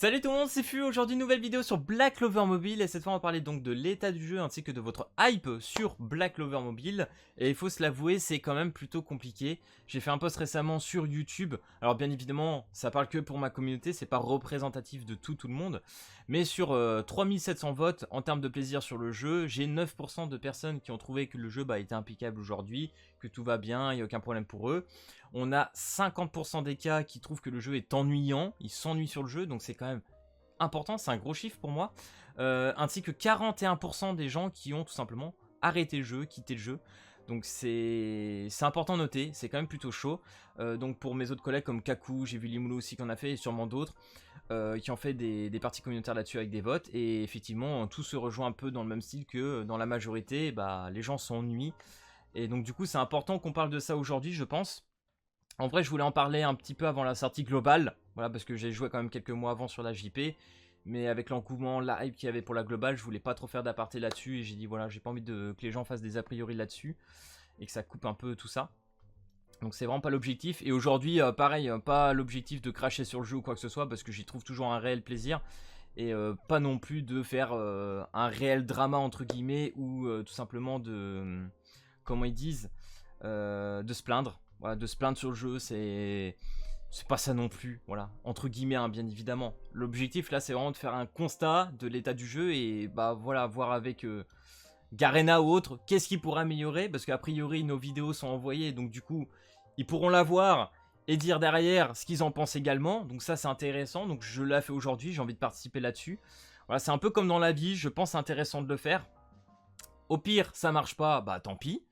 Salut tout le monde, c'est Fu. Aujourd'hui nouvelle vidéo sur Black Clover Mobile et cette fois on va parler donc de l'état du jeu ainsi que de votre hype sur Black Clover Mobile. Et il faut se l'avouer, c'est quand même plutôt compliqué. J'ai fait un post récemment sur YouTube. Alors bien évidemment ça parle que pour ma communauté, c'est pas représentatif de tout le monde. Mais sur 3700 votes en termes de plaisir sur le jeu, j'ai 9% de personnes qui ont trouvé que le jeu était impeccable aujourd'hui, que tout va bien, il n'y a aucun problème pour eux. On a 50% des cas qui trouvent que le jeu est ennuyant, ils s'ennuient sur le jeu, donc c'est quand même important, c'est un gros chiffre pour moi. Ainsi que 41% des gens qui ont tout simplement arrêté le jeu, quitté le jeu. Donc c'est important à noter, c'est quand même plutôt chaud. Donc pour mes autres collègues comme Kaku, j'ai vu Limoulo aussi qui en a fait, et sûrement d'autres, qui ont fait des parties communautaires là-dessus avec des votes. Et effectivement, tout se rejoint un peu dans le même style que dans la majorité, les gens s'ennuient. Et donc du coup c'est important qu'on parle de ça aujourd'hui, je pense. En vrai, je voulais en parler un petit peu avant la sortie globale, voilà, parce que j'ai joué quand même quelques mois avant sur la JP, mais avec l'engouement, la hype qu'il y avait pour la globale, je voulais pas trop faire d'aparté là-dessus, et j'ai dit voilà, j'ai pas envie que les gens fassent des a priori là-dessus, et que ça coupe un peu tout ça. Donc c'est vraiment pas l'objectif, et aujourd'hui, pareil, pas l'objectif de cracher sur le jeu ou quoi que ce soit, parce que j'y trouve toujours un réel plaisir, et pas non plus de faire un réel drama entre guillemets, ou tout simplement de, comment ils disent, de se plaindre. Voilà, de se plaindre sur le jeu, c'est pas ça non plus, voilà, entre guillemets, hein, bien évidemment. L'objectif là, c'est vraiment de faire un constat de l'état du jeu et voilà, voir avec Garena ou autre, qu'est-ce qu'il pourrait améliorer, parce qu'a priori nos vidéos sont envoyées, donc du coup, ils pourront la voir et dire derrière ce qu'ils en pensent également, donc ça c'est intéressant, donc je l'ai fait aujourd'hui, j'ai envie de participer là-dessus. Voilà, c'est un peu comme dans la vie, je pense intéressant de le faire. Au pire, ça marche pas, tant pis.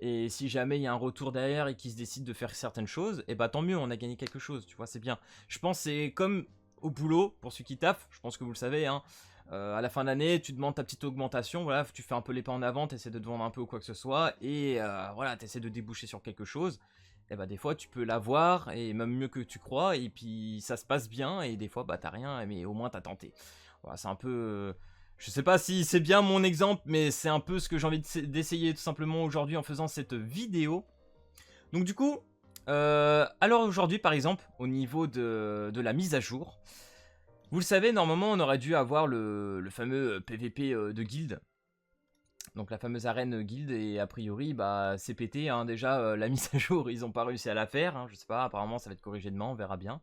Et si jamais il y a un retour derrière et qu'ils se décident de faire certaines choses, et tant mieux, on a gagné quelque chose, tu vois, c'est bien. Je pense que c'est comme au boulot, pour ceux qui taffent, je pense que vous le savez, hein. À la fin d'année, tu demandes ta petite augmentation, voilà, tu fais un peu les pas en avant, tu essaies de te vendre un peu ou quoi que ce soit, et voilà, tu essaies de déboucher sur quelque chose. Et des fois, tu peux l'avoir, et même mieux que tu crois, et puis ça se passe bien, et des fois, t'as rien, mais au moins t'as tenté. Voilà, c'est un peu... Je sais pas si c'est bien mon exemple, mais c'est un peu ce que j'ai envie d'essayer tout simplement aujourd'hui en faisant cette vidéo. Donc du coup, alors aujourd'hui par exemple, au niveau de la mise à jour, vous le savez, normalement on aurait dû avoir le fameux PVP de guild. Donc la fameuse arène guild, et a priori c'est pété, hein. Déjà la mise à jour ils ont pas réussi à la faire, hein. Je sais pas, apparemment ça va être corrigé demain, on verra bien.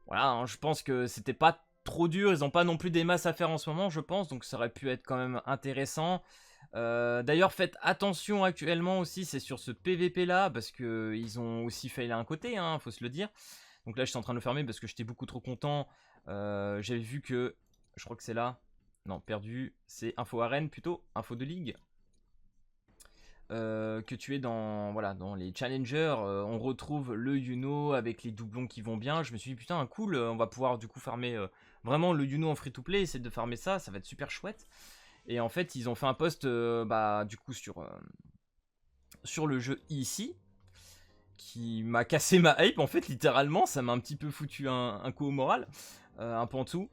Voilà, hein, je pense que c'était pas trop dur, ils ont pas non plus des masses à faire en ce moment je pense, donc ça aurait pu être quand même intéressant. D'ailleurs faites attention actuellement aussi, c'est sur ce PVP là, parce que ils ont aussi failli un côté, hein, faut se le dire. Donc là je suis en train de le fermer parce que j'étais beaucoup trop content. J'avais vu que, je crois que c'est là, non perdu, c'est info arène plutôt, info de ligue. Que tu es dans, voilà, dans les challengers, on retrouve le Yuno avec les doublons qui vont bien. Je me suis dit putain cool, on va pouvoir du coup farmer vraiment le Yuno en free to play, essayer de farmer ça va être super chouette. Et en fait ils ont fait un post du coup sur le jeu ici, qui m'a cassé ma hype en fait, littéralement ça m'a un petit peu foutu un coup au moral, un pantou.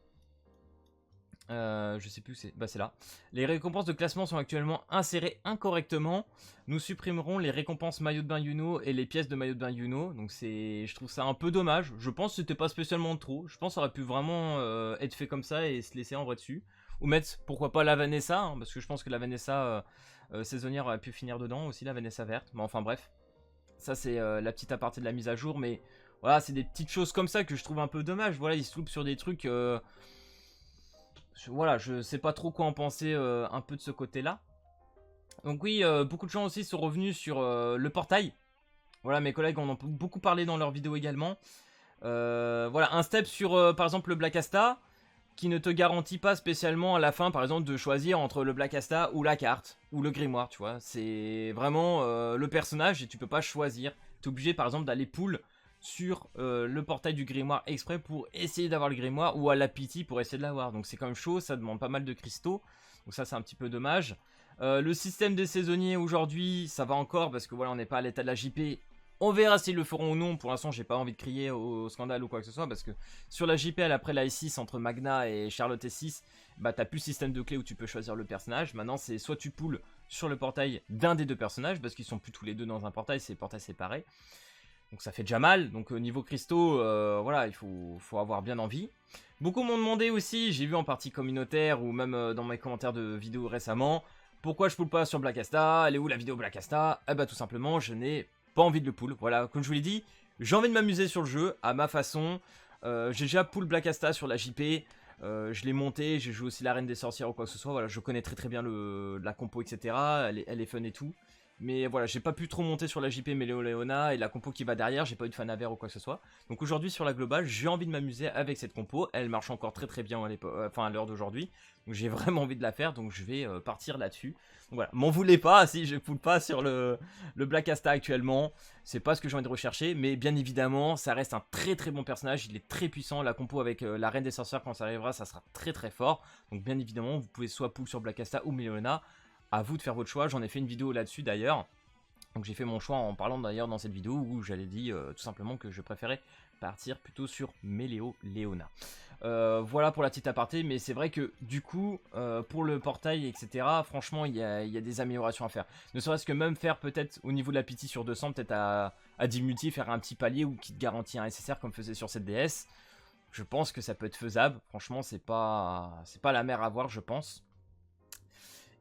Je sais plus où c'est. C'est là. Les récompenses de classement sont actuellement insérées incorrectement. Nous supprimerons les récompenses maillot de bain Yuno et les pièces de maillot de bain Yuno. Donc je trouve ça un peu dommage. Je pense que c'était pas spécialement trop. Je pense que ça aurait pu vraiment être fait comme ça et se laisser en vrai dessus. Ou mettre pourquoi pas la Vanessa, hein, parce que je pense que la Vanessa saisonnière aurait pu finir dedans aussi, la Vanessa verte. Mais enfin bref. Ça c'est la petite aparté de la mise à jour. Mais voilà, c'est des petites choses comme ça que je trouve un peu dommage. Voilà, ils se loupent sur des trucs... voilà, je sais pas trop quoi en penser un peu de ce côté-là. Donc oui, beaucoup de gens aussi sont revenus sur le portail. Voilà, mes collègues en ont beaucoup parlé dans leurs vidéos également. Voilà, un step sur par exemple le Black Asta, qui ne te garantit pas spécialement à la fin, par exemple, de choisir entre le Black Asta ou la carte, ou le grimoire, tu vois. C'est vraiment le personnage et tu peux pas choisir. T'es obligé par exemple d'aller pull sur le portail du grimoire exprès pour essayer d'avoir le grimoire, ou à la pity pour essayer de l'avoir. Donc c'est quand même chaud, ça demande pas mal de cristaux, donc ça c'est un petit peu dommage. Le système des saisonniers aujourd'hui ça va encore, parce que voilà, on n'est pas à l'état de la JP. On verra s'ils le feront ou non. Pour l'instant j'ai pas envie de crier au scandale ou quoi que ce soit, parce que sur la JPL après la S6 entre Magna et Charlotte S6, t'as plus système de clé où tu peux choisir le personnage. Maintenant c'est soit tu pulls sur le portail d'un des deux personnages, parce qu'ils sont plus tous les deux dans un portail, c'est portail séparé. Donc ça fait déjà mal. Donc niveau cristaux, voilà, il faut avoir bien envie. Beaucoup m'ont demandé aussi, j'ai vu en partie communautaire ou même dans mes commentaires de vidéos récemment, pourquoi je pull pas sur Black Asta, elle est où la vidéo Black Asta? Eh bah tout simplement, je n'ai pas envie de le pull. Voilà, comme je vous l'ai dit, j'ai envie de m'amuser sur le jeu, à ma façon. J'ai déjà pull Black Asta sur la JP, je l'ai monté, j'ai joué aussi la Reine des Sorcières ou quoi que ce soit, voilà, je connais très bien la compo, etc. Elle est fun et tout. Mais voilà, j'ai pas pu trop monter sur la JP Méléo-Léona et la compo qui va derrière, j'ai pas eu de fan aver ou quoi que ce soit. Donc aujourd'hui sur la globale, j'ai envie de m'amuser avec cette compo, elle marche encore très bien à l'heure d'aujourd'hui. Donc j'ai vraiment envie de la faire, donc je vais partir là-dessus. Donc voilà, m'en voulez pas si je pull pas sur le Black Asta actuellement, c'est pas ce que j'ai envie de rechercher, mais bien évidemment, ça reste un très bon personnage, il est très puissant, la compo avec la Reine des Sorcières quand ça arrivera, ça sera très fort. Donc bien évidemment, vous pouvez soit pull sur Black Asta ou Méléona. À vous de faire votre choix, j'en ai fait une vidéo là-dessus d'ailleurs. Donc j'ai fait mon choix en parlant d'ailleurs dans cette vidéo où j'avais dit tout simplement que je préférais partir plutôt sur Méléo-Léona. Voilà pour la petite aparté, mais c'est vrai que du coup, pour le portail, etc., franchement, il y a des améliorations à faire. Ne serait-ce que même faire peut-être au niveau de la pity sur 200, peut-être à 10 multi, faire un petit palier ou qui te garantit un SSR comme faisait sur cette DS. Je pense que ça peut être faisable. Franchement, c'est pas la mer à voir, je pense.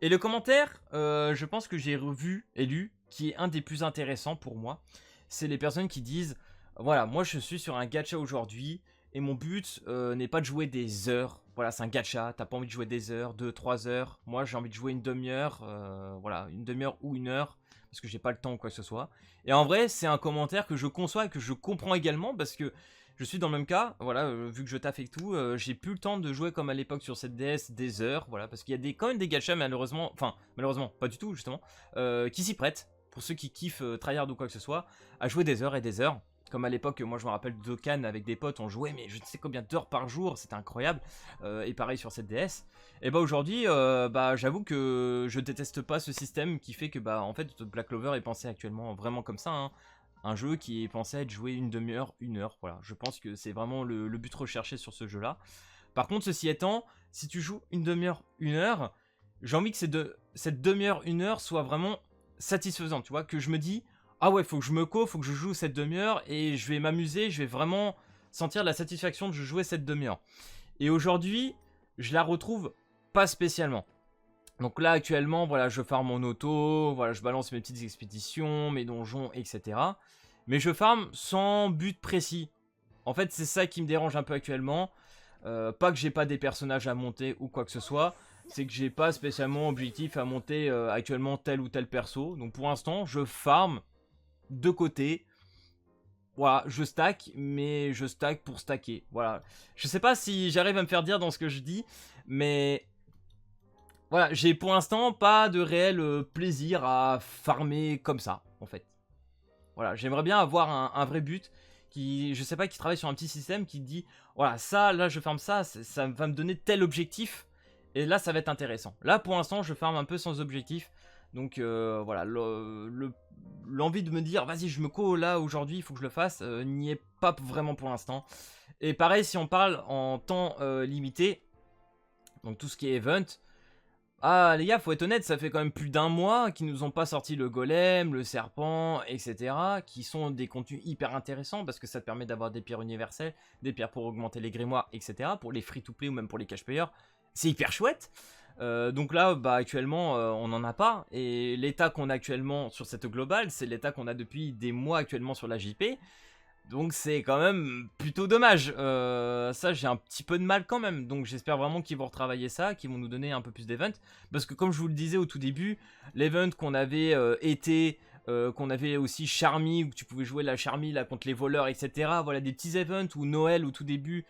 Et le commentaire, je pense que j'ai revu et lu, qui est un des plus intéressants pour moi, c'est les personnes qui disent, voilà, moi je suis sur un gacha aujourd'hui, et mon but n'est pas de jouer des heures, voilà, c'est un gacha, t'as pas envie de jouer des heures, 2-3 heures, moi j'ai envie de jouer une demi-heure, voilà, une demi-heure ou une heure, parce que j'ai pas le temps ou quoi que ce soit. Et en vrai, c'est un commentaire que je conçois et que je comprends également, parce que je suis dans le même cas, voilà, vu que je taffe et tout, j'ai plus le temps de jouer comme à l'époque sur cette DS des heures, voilà, parce qu'il y a quand même des gachas malheureusement, enfin malheureusement, pas du tout justement, qui s'y prêtent, pour ceux qui kiffent tryhard ou quoi que ce soit, à jouer des heures et des heures. Comme à l'époque, moi je me rappelle Dokkan avec des potes, on jouait mais je ne sais combien d'heures par jour, c'était incroyable, et pareil sur cette DS. Et bah aujourd'hui, bah j'avoue que je déteste pas ce système qui fait que bah en fait Black Clover est pensé actuellement vraiment comme ça, hein. Un jeu qui est pensé à être joué une demi-heure, une heure, voilà. Je pense que c'est vraiment le but recherché sur ce jeu-là. Par contre, ceci étant, si tu joues une demi-heure, une heure, j'ai envie que cette demi-heure, une heure soit vraiment satisfaisante, tu vois, que je me dis, ah ouais, faut que je me faut que je joue cette demi-heure et je vais m'amuser, je vais vraiment sentir la satisfaction de jouer cette demi-heure. Et aujourd'hui, je la retrouve pas spécialement. Donc là actuellement, voilà, je farm en auto, voilà, je balance mes petites expéditions, mes donjons, etc. Mais je farm sans but précis. En fait, c'est ça qui me dérange un peu actuellement. Pas que j'ai pas des personnages à monter ou quoi que ce soit, c'est que j'ai pas spécialement objectif à monter actuellement tel ou tel perso. Donc pour l'instant, je farm de côté. Voilà, je stack, mais je stack pour stacker. Voilà. Je sais pas si j'arrive à me faire dire dans ce que je dis, mais voilà, j'ai pour l'instant pas de réel plaisir à farmer comme ça, en fait. Voilà, j'aimerais bien avoir un vrai but qui, je sais pas, qui travaille sur un petit système qui dit, voilà, ça, là, je farme ça, ça va me donner tel objectif, et là, ça va être intéressant. Là, pour l'instant, je farme un peu sans objectif, donc voilà, l'envie de me dire, vas-y, je me co là, aujourd'hui, il faut que je le fasse, n'y est pas vraiment pour l'instant. Et pareil, si on parle en temps limité, donc tout ce qui est event, ah les gars, faut être honnête, ça fait quand même plus d'un mois qu'ils nous ont pas sorti le golem, le serpent, etc. Qui sont des contenus hyper intéressants parce que ça te permet d'avoir des pierres universelles, des pierres pour augmenter les grimoires, etc. Pour les free-to-play ou même pour les cash players, c'est hyper chouette. Donc là, bah actuellement, on n'en a pas. Et l'état qu'on a actuellement sur cette globale, c'est l'état qu'on a depuis des mois actuellement sur la JP. Donc c'est quand même plutôt dommage. Ça, j'ai un petit peu de mal quand même. Donc j'espère vraiment qu'ils vont retravailler ça, qu'ils vont nous donner un peu plus d'events. Parce que comme je vous le disais au tout début, l'event qu'on avait qu'on avait aussi Charmy, où tu pouvais jouer la Charmy là, contre les voleurs, etc. Voilà, des petits events, ou Noël au tout début,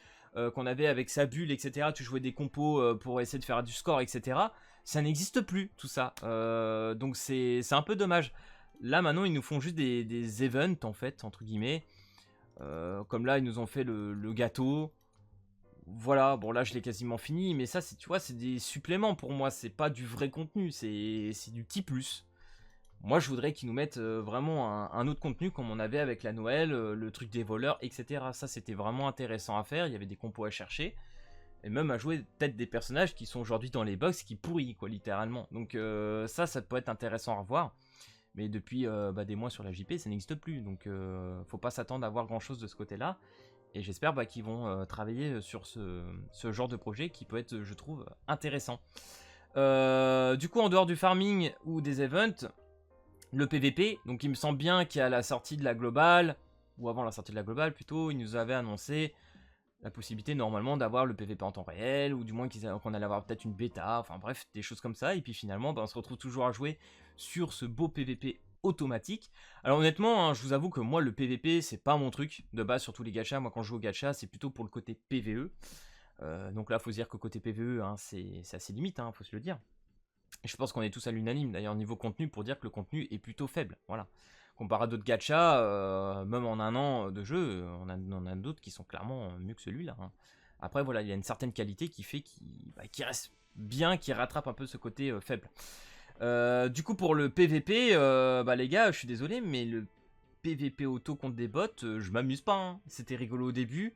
qu'on avait avec sa bulle, etc. Tu jouais des compos pour essayer de faire du score, etc. Ça n'existe plus, tout ça. Donc c'est un peu dommage. Là maintenant, ils nous font juste des events, en fait, entre guillemets. Comme là ils nous ont fait le gâteau. Voilà, bon là je l'ai quasiment fini, mais ça tu vois c'est des suppléments pour moi, c'est pas du vrai contenu, c'est du petit plus. Moi je voudrais qu'ils nous mettent vraiment un autre contenu comme on avait avec la Noël, le truc des voleurs, etc. Ça c'était vraiment intéressant à faire, il y avait des compos à chercher. Et même à jouer peut-être des personnages qui sont aujourd'hui dans les box qui pourrissent quoi littéralement. Donc ça peut être intéressant à revoir. mais depuis des mois sur la JP, ça n'existe plus. Donc, faut pas s'attendre à voir grand chose de ce côté-là. Et j'espère qu'ils vont travailler sur ce genre de projet qui peut être, je trouve, intéressant. Du coup, en dehors du farming ou des events, le PVP, donc il me semble bien qu'à la sortie de la globale, ou avant la sortie de la globale plutôt, ils nous avaient annoncé la possibilité normalement d'avoir le PVP en temps réel, ou du moins qu'on allait avoir peut-être une bêta, enfin bref, des choses comme ça, et puis finalement on se retrouve toujours à jouer sur ce beau PVP automatique. Alors honnêtement, hein, je vous avoue que moi le PVP c'est pas mon truc, de base sur tous les gachas, moi quand je joue au gacha c'est plutôt pour le côté PVE, donc là faut se dire que côté PVE hein, c'est assez limite, hein, faut se le dire. Et je pense qu'on est tous à l'unanime d'ailleurs niveau contenu pour dire que le contenu est plutôt faible, voilà. Comparé à d'autres gachas, même en un an de jeu, on a d'autres qui sont clairement mieux que celui-là. Hein. Après, voilà, il y a une certaine qualité qui fait qu'il reste bien, qui rattrape un peu ce côté faible. Du coup, pour le PVP, les gars, je suis désolé, mais le PVP auto contre des bots, je m'amuse pas. Hein. C'était rigolo au début.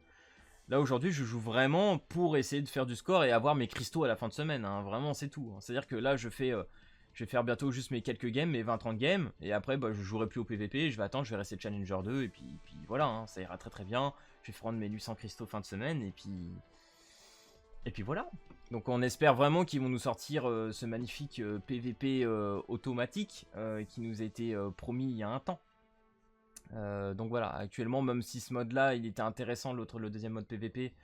Là, aujourd'hui, je joue vraiment pour essayer de faire du score et avoir mes cristaux à la fin de semaine. Hein. Vraiment, c'est tout. Hein. C'est-à-dire que là, je vais faire bientôt juste mes quelques games, mes 20-30 games, et après je jouerai plus au PVP, je vais attendre, je vais rester Challenger 2, et puis voilà, hein, ça ira très très bien, je vais prendre mes 800 cristaux fin de semaine, et puis voilà. Donc on espère vraiment qu'ils vont nous sortir ce magnifique PVP automatique qui nous a été promis il y a un temps. Donc voilà, actuellement, même si ce mode là, il était intéressant, le deuxième mode PVP,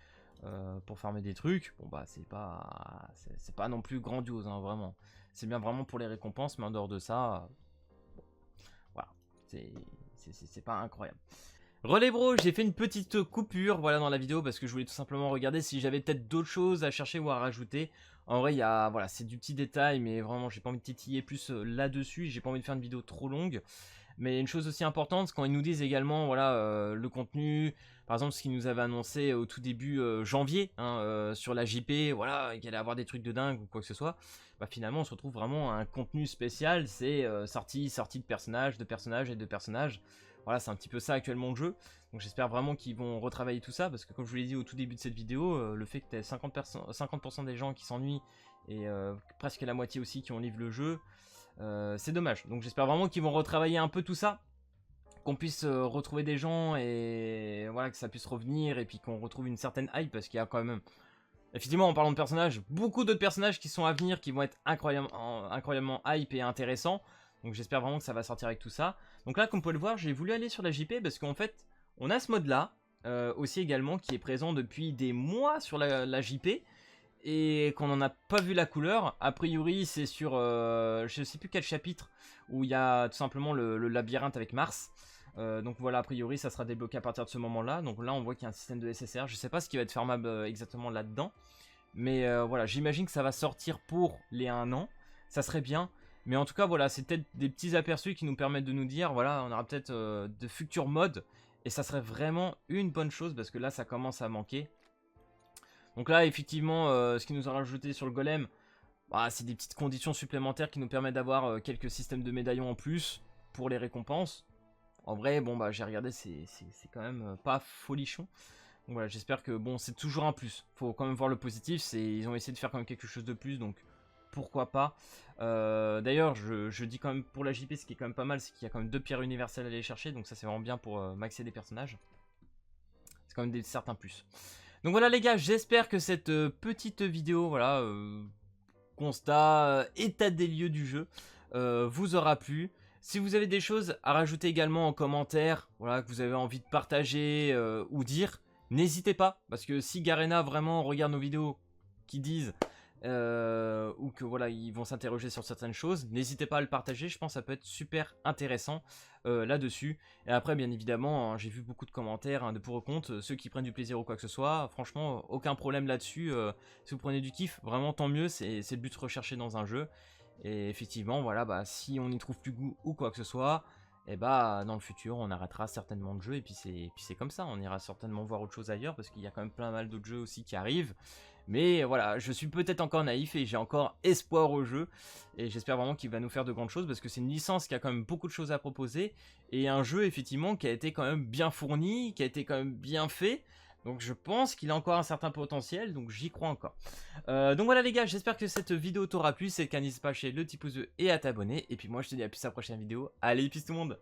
pour farmer des trucs, bon bah c'est pas non plus grandiose, hein, vraiment. C'est bien vraiment pour les récompenses, mais en dehors de ça, bon, voilà, c'est pas incroyable. Relais bro, j'ai fait une petite coupure voilà, dans la vidéo parce que je voulais tout simplement regarder si j'avais peut-être d'autres choses à chercher ou à rajouter. En vrai, voilà, c'est du petit détail, mais vraiment, j'ai pas envie de titiller plus là-dessus. J'ai pas envie de faire une vidéo trop longue. Mais une chose aussi importante, c'est quand ils nous disent également voilà, le contenu, par exemple ce qu'ils nous avaient annoncé au tout début janvier hein, sur la JP, voilà, qu'il allait avoir des trucs de dingue ou quoi que ce soit, bah finalement on se retrouve vraiment à un contenu spécial, c'est sortie de personnages, et de personnages. Voilà, c'est un petit peu ça actuellement le jeu. Donc j'espère vraiment qu'ils vont retravailler tout ça, parce que comme je vous l'ai dit au tout début de cette vidéo, le fait que tu aies 50% des gens qui s'ennuient, et presque la moitié aussi qui ont livré le jeu, c'est dommage. Donc j'espère vraiment qu'ils vont retravailler un peu tout ça, qu'on puisse retrouver des gens et voilà, que ça puisse revenir et puis qu'on retrouve une certaine hype parce qu'il y a quand même, effectivement en parlant de personnages, beaucoup d'autres personnages qui sont à venir qui vont être incroyablement hype et intéressants. Donc j'espère vraiment que ça va sortir avec tout ça. Donc là comme vous pouvez le voir, j'ai voulu aller sur la JP parce qu'en fait on a ce mode là aussi également qui est présent depuis des mois sur la JP. Et qu'on n'en a pas vu la couleur. A priori c'est sur je sais plus quel chapitre où il y a tout simplement le labyrinthe avec Mars. Donc voilà, a priori ça sera débloqué à partir de ce moment là. Donc là on voit qu'il y a un système de SSR. Je sais pas ce qui va être farmable exactement là dedans, mais voilà, j'imagine que ça va sortir pour les 1 an. Ça serait bien. Mais en tout cas voilà, c'est peut-être des petits aperçus qui nous permettent de nous dire voilà, on aura peut-être de futurs modes. Et ça serait vraiment une bonne chose parce que là ça commence à manquer. Donc là, effectivement, ce qu'ils nous ont rajouté sur le golem, bah, c'est des petites conditions supplémentaires qui nous permettent d'avoir quelques systèmes de médaillons en plus pour les récompenses. En vrai, bon, bah, j'ai regardé, c'est quand même pas folichon. Donc voilà, j'espère que, bon, c'est toujours un plus. Faut quand même voir le positif, ils ont essayé de faire quand même quelque chose de plus, donc pourquoi pas. D'ailleurs, je dis quand même pour la JP, ce qui est quand même pas mal, c'est qu'il y a quand même 2 pierres universelles à aller chercher, donc ça c'est vraiment bien pour maxer des personnages. C'est quand même certains plus. Donc voilà les gars, j'espère que cette petite vidéo, voilà, constat, état des lieux du jeu, vous aura plu. Si vous avez des choses à rajouter également en commentaire, voilà, que vous avez envie de partager ou dire, n'hésitez pas. Parce que si Garena vraiment regarde nos vidéos qui disent ou que voilà, ils vont s'interroger sur certaines choses, n'hésitez pas à le partager, je pense que ça peut être super intéressant là-dessus. Et après bien évidemment, hein, j'ai vu beaucoup de commentaires hein, de pour ou contre, ceux qui prennent du plaisir ou quoi que ce soit, franchement aucun problème là-dessus, si vous prenez du kiff, vraiment tant mieux, c'est le but recherché dans un jeu. Et effectivement voilà, bah, si on n'y trouve plus goût ou quoi que ce soit, et bah dans le futur on arrêtera certainement le jeu et puis c'est comme ça, on ira certainement voir autre chose ailleurs parce qu'il y a quand même plein mal d'autres jeux aussi qui arrivent. Mais voilà, je suis peut-être encore naïf et j'ai encore espoir au jeu. Et j'espère vraiment qu'il va nous faire de grandes choses parce que c'est une licence qui a quand même beaucoup de choses à proposer. Et un jeu effectivement qui a été quand même bien fourni, qui a été quand même bien fait. Donc je pense qu'il a encore un certain potentiel, donc j'y crois encore. Donc voilà les gars, j'espère que cette vidéo t'aura plu. C'est le cas, n'hésite pas à lâcher le petit pouce bleu et à t'abonner. Et puis moi je te dis à plus à la prochaine vidéo. Allez, peace tout le monde.